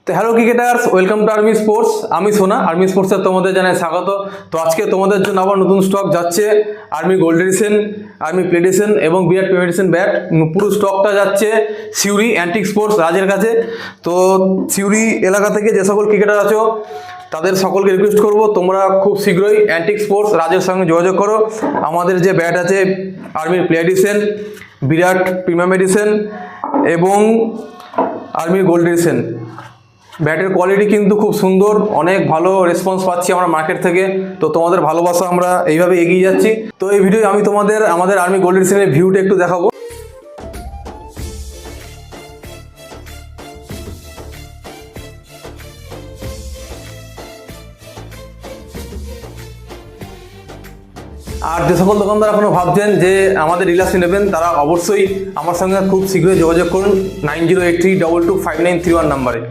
তো hello cricketers, welcome to army sports. আমি সোনা, আর্মি স্পোর্টসে তোমাদের জানাই স্বাগত। তো আজকে তোমাদের জন্য আবার নতুন স্টক যাচ্ছে। Army gold edition, army plaid edition এবং বিরাট প্রিমিয়ার এডিশন ব্যাট। পুরো স্টকটা যাচ্ছে সিউড়ি অ্যান্টিক স্পোর্টস রাজের কাছে। তো সিউড়ি এলাকা থেকে যে সকল ক্রিকেটার আছো তাদের সকলকে রিকোয়েস্ট করব, তোমরা খুব শীঘ্রই অ্যান্টিক স্পোর্টস রাজের সঙ্গে যোগাযোগ করো। আমাদের যে ব্যাট আছে আর্মির প্লেড এডিশন, বিরাট প্রিমিয়াম এডিশন এবং আর্মির গোল্ড এডিশন, ব্যাটের কোয়ালিটি কিন্তু খুব সুন্দর, অনেক ভালো রেসপন্স পাচ্ছি আমরা মার্কেট থেকে। তো তোমাদের ভালোবাসা আমরা এইভাবে এগিয়ে যাচ্ছি। তো এই ভিডিও আমি তোমাদের আমাদের আর্মি গোল্ড এডিশনের ভিউটা একটু দেখাবো। আর যে সকল দোকানদার এখনো ভাবছেন যে আমাদের ডিলার্সে নেবেন, তারা অবশ্যই আমার সঙ্গে খুব শীঘ্রই যোগাযোগ করুন 9083225931 নাম্বারে।